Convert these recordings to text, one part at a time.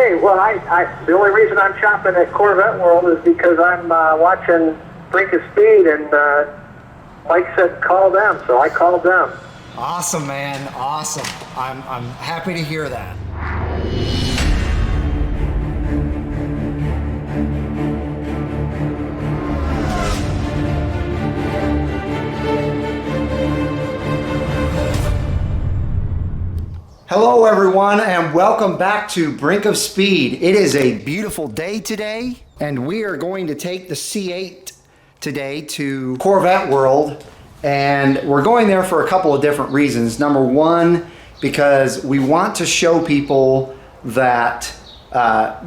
Hey, well, the only reason I'm shopping at Corvette World is because I'm watching Brink of Speed, and Mike said call them, so I called them. Awesome, man. Awesome. I'm happy to hear that. Hello everyone, and welcome back to Brink of Speed. It is a beautiful day today, and we are going to take the C8 today to Corvette World, and we're going there for a couple of different reasons. Number one, because we want to show people that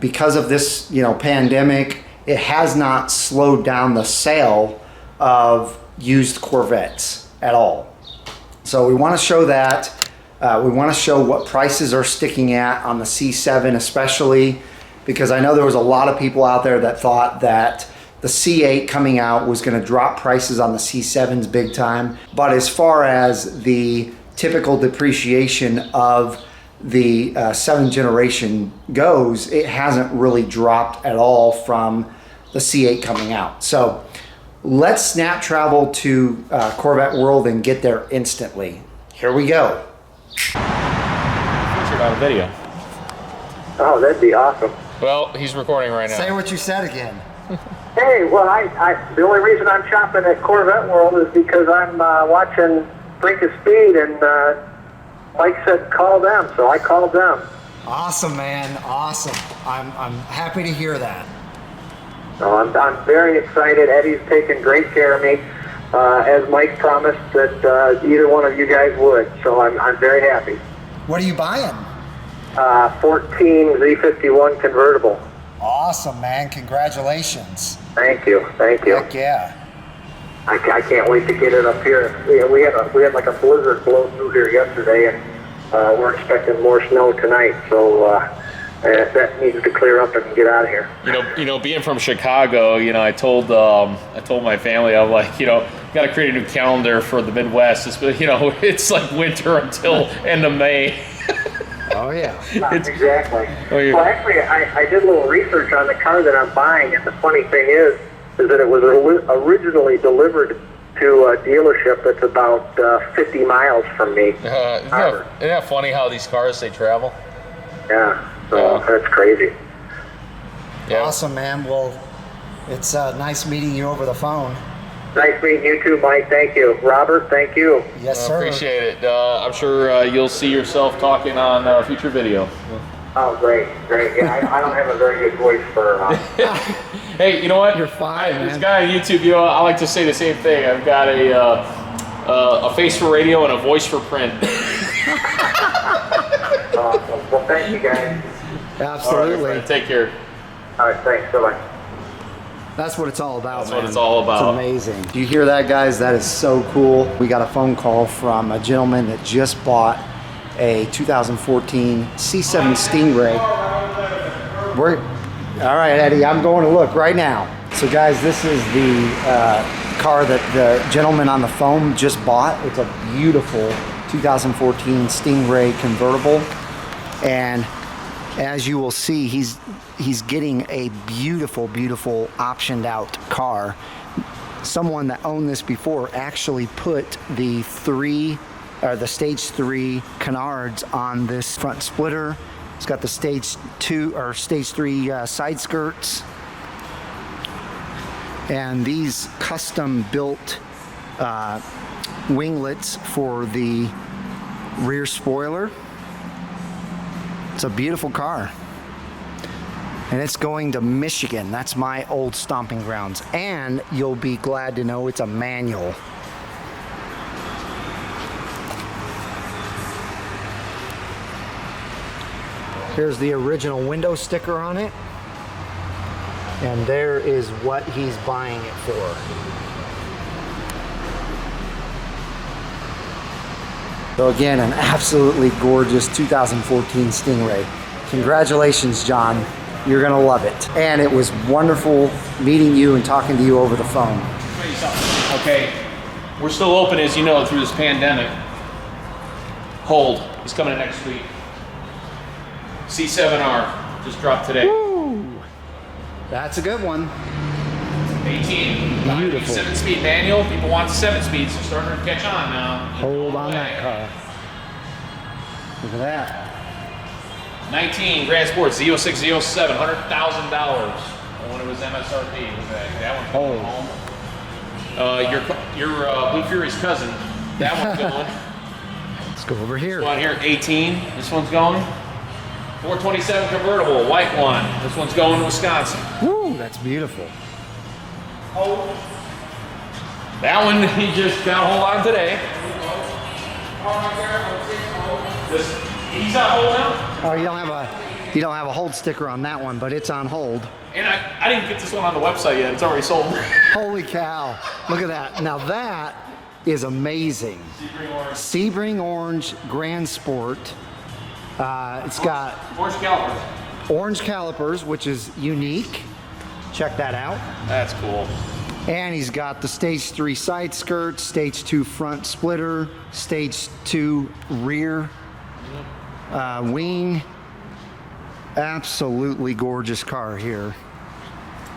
because of this, pandemic, it has not slowed down the sale of used Corvettes at all. So we want to show that. We want to show what prices are sticking at on the C7 especially, because I know there was a lot of people out there that thought that the C8 coming out was going to drop prices on the C7s big time. But as far as the typical depreciation of the 7th generation goes, it hasn't really dropped at all from the C8 coming out. So let's snap travel to Corvette World and get there instantly. Here we go. Featured on a video. Oh, that'd be awesome. Well, he's recording right now. Say what you said again. Hey, well, the only reason I'm shopping at Corvette World is because I'm watching Brink of Speed, and Mike said call them, so I called them. Awesome, man. Awesome. I'm happy to hear that. So I'm very excited. Eddie's taking great care of me, as Mike promised that either one of you guys would. So I'm very happy. What are you buying? 14 Z51 convertible. Awesome, man. Congratulations. Thank you. Thank you. Heck yeah. I can't wait to get it up here. We had like a blizzard blow through here yesterday, and we're expecting more snow tonight. So that needs to clear up and get out of here. Being from Chicago, I told my family, I'm like, got to create a new calendar for the Midwest. It's like winter until end of May. Oh yeah. Exactly. Oh, yeah. Well, actually, I did a little research on the car that I'm buying, and the funny thing is that it was originally delivered to a dealership that's about 50 miles from me. Isn't that funny how these cars, they travel? Yeah, so that's crazy. Yeah. Awesome, man. Well, it's nice meeting you over the phone. Nice meeting you too, Mike. Thank you. Robert, thank you. Yes, sir. Appreciate it. I'm sure you'll see yourself talking on a future video. Oh, great. Yeah, I don't have a very good voice for... Hey, you know what? You're fine, man. This guy on YouTube, I like to say the same thing. I've got a face for radio and a voice for print. Awesome. Well, thank you, guys. Absolutely. All right, take care. All right, thanks. Bye-bye. That's what it's all about, That's man. what it's all about. It's amazing. Do you hear that, guys? That is so cool. We got a phone call from a gentleman that just bought a 2014 C7 Stingray. All right, Eddie, I'm going to look right now. So, guys, this is the car that the gentleman on the phone just bought. It's a beautiful 2014 Stingray convertible. And as you will see, he's getting a beautiful, beautiful optioned out car. Someone that owned this before actually put the stage 3 canards on this front splitter. It's got the stage 3 side skirts, and these custom built winglets for the rear spoiler. It's a beautiful car, and it's going to Michigan. That's my old stomping grounds, and you'll be glad to know it's a manual. Here's the original window sticker on it, and there is what he's buying it for. So again, an absolutely gorgeous 2014 Stingray. Congratulations, John. You're gonna love it. And it was wonderful meeting you and talking to you over the phone. Okay, we're still open, as you know, through this pandemic. Hold, he's coming in next week. C7R. Just dropped today. Woo! That's a good one. 18. Beautiful. 7-speed manual. People want 7-speeds. They're starting to catch on now. Hold on that car. Look at that. 19 Grand Sport Z06 Z07, $100,000 when it was MSRP. That one's going home. Your Blue Fury's cousin. That one's going. Let's go over here. This one here, 18. This one's going. 427 convertible, white one. This one's going to Wisconsin. Woo, that's beautiful. That one he just got a hold on today. He's on hold now. Oh, you don't have a hold sticker on that one, but it's on hold. And I didn't get this one on the website yet. It's already sold. Holy cow! Look at that. Now that is amazing. Sebring Orange Grand Sport. It's got orange calipers, which is unique. Check that out. That's cool. And he's got the stage 3 side skirt, stage 2 front splitter, stage 2 rear wing. Absolutely gorgeous car here.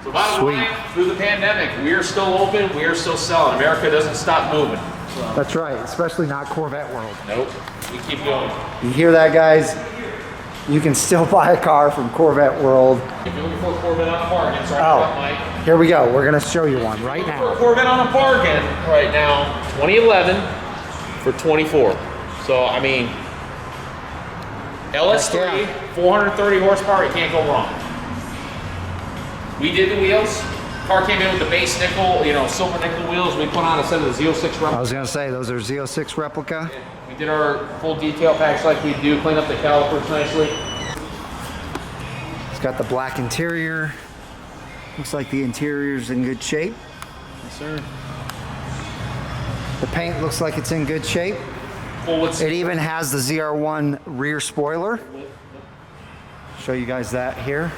So bottom line, through the pandemic, we are still open, we are still selling. America doesn't stop moving. So. That's right, especially not Corvette World. Nope, we keep going. You hear that, guys? You can still buy a car from Corvette World. If you're looking for a Corvette on a bargain, sorry about Mike. Here we go. We're gonna show you one right now. For a Corvette on a bargain right now, 2011 for 24. So I mean, LS3, 430 horsepower, you can't go wrong. We did the wheels. Car came in with the base nickel, silver nickel wheels. We put on a set of the Z06 replica. I was gonna say, those are Z06 replica. We did our full detail package like we do, clean up the calipers nicely. It's got the black interior. Looks like the interior's in good shape. Yes, sir. The paint looks like it's in good shape. It even has the ZR1 rear spoiler. Show you guys that here.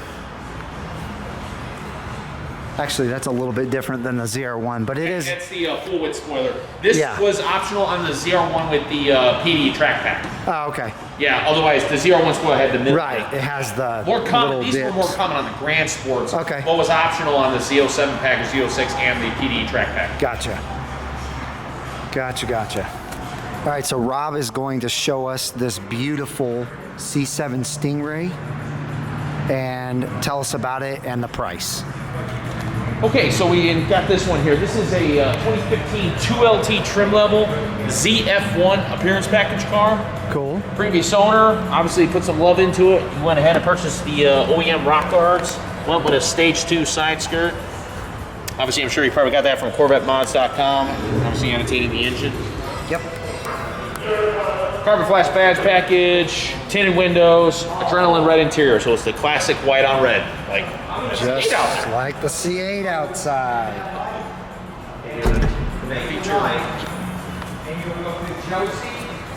Actually, that's a little bit different than the ZR1, but it is. That's the full width spoiler. This was optional on the ZR1 with the PD track pack. Oh, okay. Yeah, otherwise the ZR1 spoiler had the middle. Right, it has the more common. little These were dips. more common on the Grand Sports. Okay. What was optional on the Z07 package, Z06, and the PD track pack. Gotcha. Gotcha. All right, so Rob is going to show us this beautiful C7 Stingray and tell us about it and the price. Okay, so we got this one here. This is a 2015 2LT trim level Zf1 Appearance Package car. Cool. Previous owner obviously put some love into it. He went ahead and purchased the OEM rock guards. Went with a stage 2 side skirt. Obviously, I'm sure you probably got that from CorvetteMods.com. Obviously, annotating the engine. Yep. Carbon flash badge package, tinted windows, adrenaline red interior. So it's the classic white on red, like Just like the C8 outside.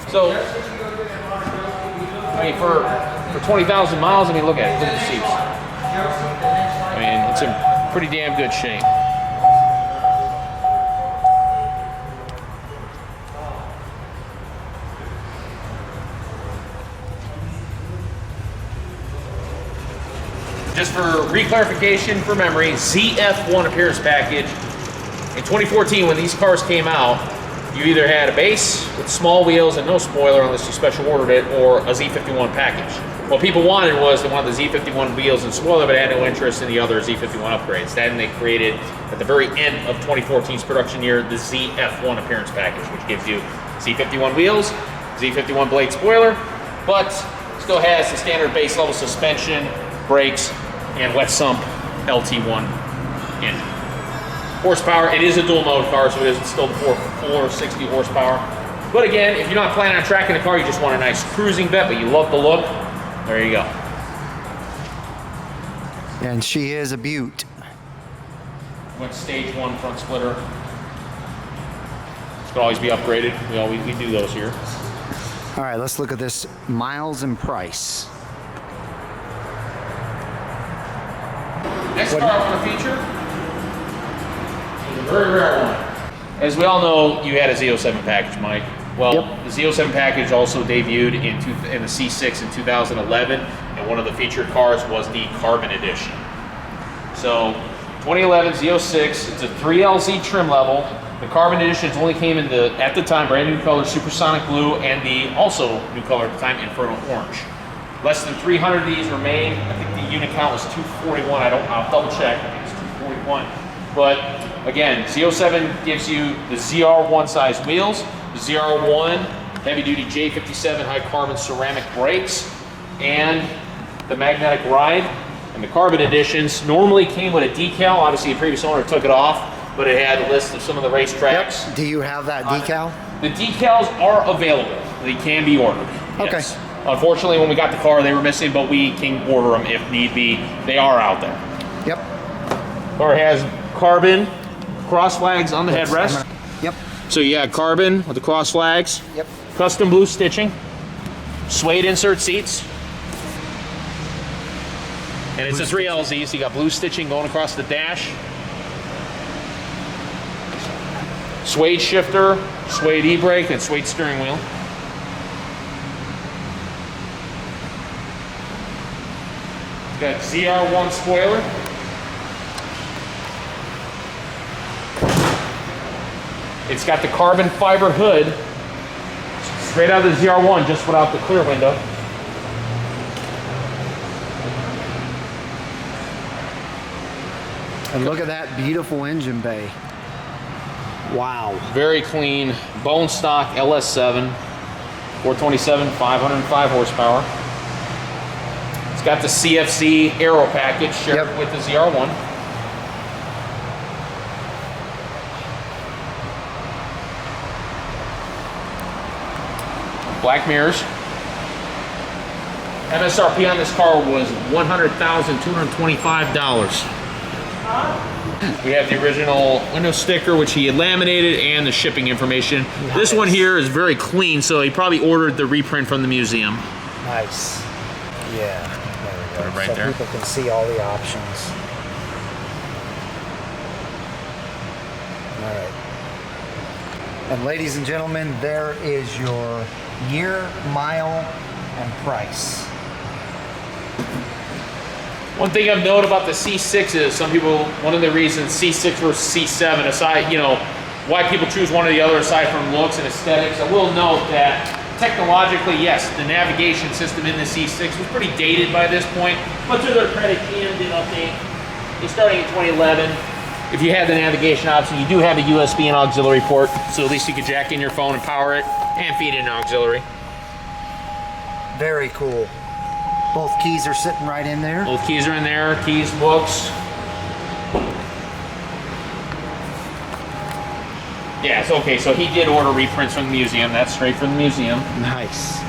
So, I mean, for 20,000 miles, I mean, look at it. Look at the seats. I mean, it's in pretty damn good shape. Just for re-clarification for memory, Zf1 Appearance Package. In 2014, when these cars came out, you either had a base with small wheels and no spoiler unless you special ordered it, or a Z51 package. What people wanted was they wanted the Z51 wheels and spoiler, but had no interest in the other Z51 upgrades. Then they created, at the very end of 2014's production year, the Zf1 Appearance Package, which gives you Z51 wheels, Z51 blade spoiler, but still has the standard base level suspension, brakes, and wet sump LT1 engine. Horsepower, it is a dual mode car, so it is still the 460 horsepower. But again, if you're not planning on tracking the car, you just want a nice cruising vet, but you love the look, there you go. And she is a beaut. Went stage 1 front splitter. This could always be upgraded. We do those here. All right, let's look at this miles and price. Next car I want to feature is a very rare one. As we all know, you had a Z07 package, Mike. Well, the Z07 package also debuted in the C6 in 2011, and And one of the featured cars was the Carbon Edition. So 2011 Z06, it's a 3LZ trim level. The Carbon Editions only came in the, at the time, brand new color, Supersonic Blue, and the also new color at the time, Inferno Orange. Less than 300 of these remain. I think the unit count was 241. I'll double check. I think it's 241. But again, Z07 gives you the ZR1 size wheels, the ZR1 heavy duty J57 high carbon ceramic brakes, and the magnetic ride. And the Carbon Editions normally came with a decal. Obviously, the previous owner took it off, but it had a list of some of the racetracks. Yep. Do you have that decal? The decals are available. They can be ordered. Yes. Okay. Unfortunately, when we got the car, they were missing, but we can order them if need be. They are out there. Yep. Car has carbon cross flags on the headrest. Yep. So you got carbon with the cross flags. Yep. Custom blue stitching. Suede insert seats. And it's a 3LZ, so you got blue stitching going across the dash. Suede shifter, suede e-brake, and suede steering wheel. Got ZR1 spoiler. It's got the carbon fiber hood, straight out of the ZR1, just without the clear window. And look at that beautiful engine bay. Wow. Very clean, bone stock LS7, 427, 505 horsepower. It's got the CFC aero package shared with the ZR1. Black mirrors. MSRP on this car was $100,225. We have the original window sticker, which he had laminated, and the shipping information. Nice. This one here is very clean, so he probably ordered the reprint from the museum. Nice. Yeah, there we go. Right so there. People can see all the options. All right. And ladies and gentlemen, there is your year, mile, and price. One thing I've noted about the C6 is some people, one of the reasons C6 versus C7, aside, you know, why people choose one or the other aside from looks and aesthetics, I will note that technologically, yes, the navigation system in the C6 was pretty dated by this point, but to their credit, GM did update. Starting in 2011, if you had the navigation option, you do have a USB and auxiliary port, so at least you could jack in your phone and power it and feed in auxiliary. Very cool. Both keys are sitting right in there. Both keys are in there, keys, books. Yeah, it's okay. So he did order reprints from the museum. That's straight from the museum. Nice.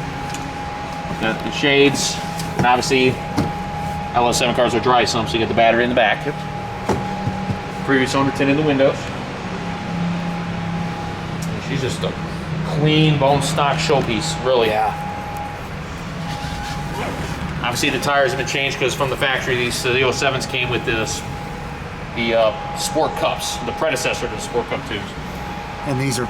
Got the shades. And obviously, LS7 cars are dry sump, so you get the battery in the back. Yep. Previous owner tinted the windows. And she's just a clean bone stock showpiece, really. Yeah. Obviously, the tires have been changed because from the factory, these the 07s came with this, the sport cups, the predecessor to the sport cup tubes. And these are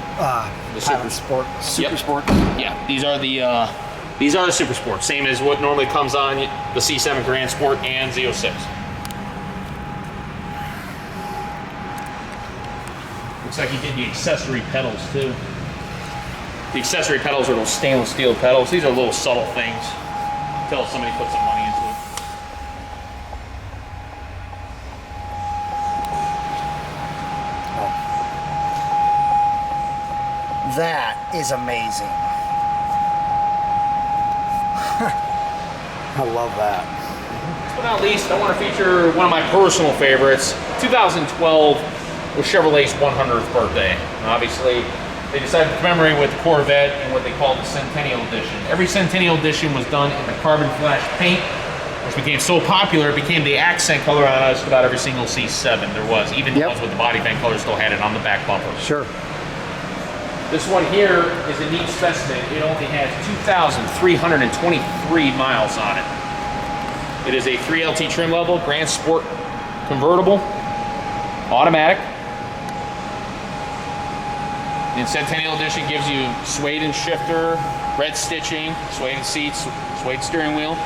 The Super Sport. Super Sport. Yeah, these are the Super Sport, same as what normally comes on the C7 Grand Sport and Z06. Looks like he did the accessory pedals too. The accessory pedals are those stainless steel pedals. These are little subtle things until somebody puts some money into it. That is amazing. I love that. Last but not least, I want to feature one of my personal favorites. 2012 was Chevrolet's 100th birthday. And obviously, they decided to commemorate with the Corvette in what they call the Centennial Edition. Every Centennial Edition was done in the carbon flash paint, which became so popular, it became the accent color on just about every single C7 there was. Even the ones with the body paint color still had it on the back bumper. Sure. This one here is a neat specimen. It only has 2,323 miles on it. It is a 3LT trim level, Grand Sport convertible, automatic. The Centennial Edition gives you suede and shifter, red stitching, suede seats, suede steering wheel.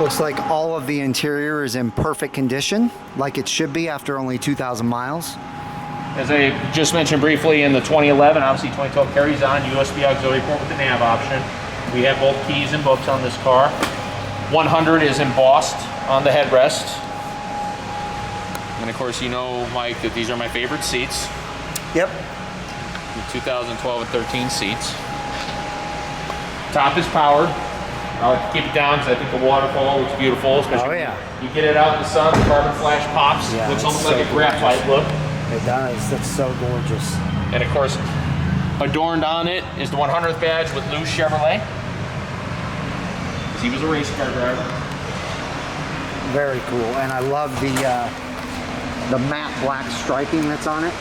Looks like all of the interior is in perfect condition, like it should be after only 2,000 miles. As I just mentioned briefly, in the 2011, obviously 2012 carries on USB auxiliary port with the nav option. We have both keys and books on this car. 100 is embossed on the headrest. And of course, you know, Mike, that these are my favorite seats. Yep. The 2012 and 13 seats. Top is powered. I'll keep it down because I think the waterfall looks beautiful, especially when you get it out in the sun, the carbon flash pops. Yeah, looks almost so like a graphite look. It does. That's so gorgeous. And of course, adorned on it is the 100th badge with Lou Chevrolet, because he was a race car driver. Very cool. And I love the matte black striping that's on it.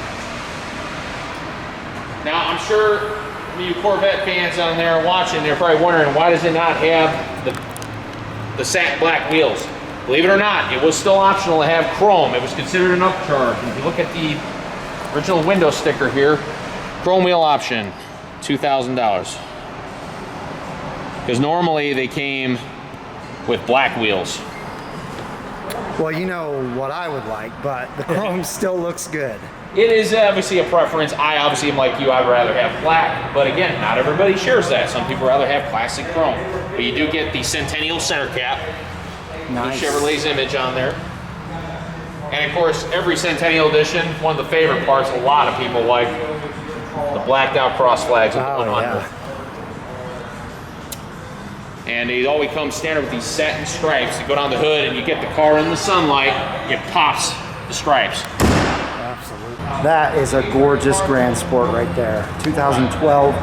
Now, I'm sure you Corvette fans on there watching, they're probably wondering, why does it not have the satin black wheels? Believe it or not, it was still optional to have chrome. It was considered an upcharge. If you look at the original window sticker here, chrome wheel option, $2,000. Because normally they came with black wheels. Well, you know what I would like, but the chrome still looks good. It is obviously a preference. I obviously am like you, I'd rather have black, but again, not everybody shares that. Some people rather have classic chrome. But you do get the Centennial center cap, Nice. with Chevrolet's image on there. And of course, every Centennial edition, one of the favorite parts a lot of people like, the blacked out cross flags with the 100. And it always comes standard with these satin stripes. You go down the hood and you get the car in the sunlight, it pops the stripes. Absolutely. That is a gorgeous Grand Sport right there. 2012.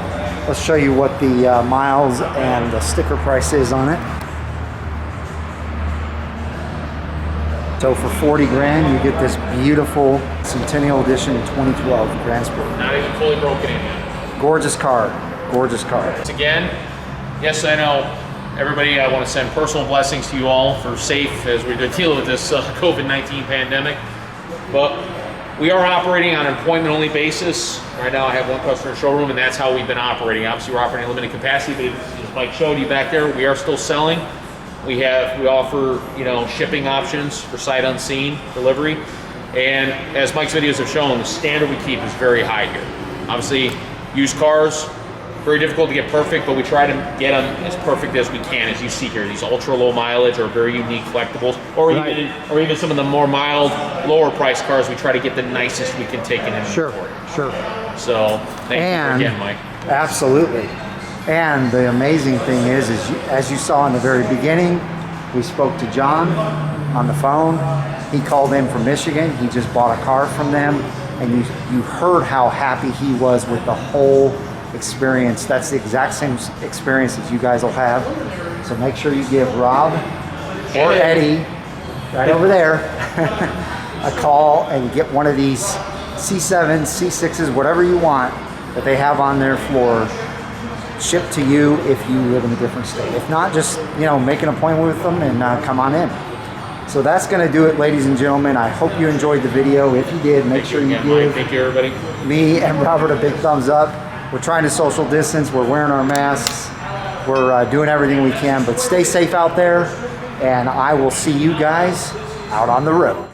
Let's show you what the miles and the sticker price is on it. So for 40 grand, you get this beautiful Centennial Edition 2012 Grand Sport. Not even fully broken in yet. Gorgeous car. Gorgeous car. Once again, yes, I know everybody, I want to send personal blessings to you all for safe as we deal with this COVID-19 pandemic. But we are operating on an appointment-only basis. Right now I have one customer showroom, and that's how we've been operating. Obviously, we're operating limited capacity, but as Mike showed you back there, we are still selling. We offer, you know, shipping options for sight unseen delivery. And as Mike's videos have shown, the standard we keep is very high here. Obviously, used cars, very difficult to get perfect, but we try to get them as perfect as we can, as you see here. These ultra low mileage or very unique collectibles, or even some of the more mild, lower price cars, we try to get the nicest we can take in inventory. Sure. So thank you again, Mike. Absolutely. And the amazing thing is as you saw in the very beginning, we spoke to John on the phone. He called in from Michigan. He just bought a car from them, and you heard how happy he was with the whole experience. That's the exact same experience that you guys will have. So make sure you give Rob or Eddie, right over there, a call and get one of these C7s, C6s, whatever you want that they have on their floor shipped to you if you live in a different state. If not, just, you know, make an appointment with them and come on in. So that's going to do it, ladies and gentlemen. I hope you enjoyed the video. If you did, make sure you give Thank you, everybody. me and Robert a big thumbs up. We're trying to social distance. We're wearing our masks. We're doing everything we can, but stay safe out there, and I will see you guys out on the road.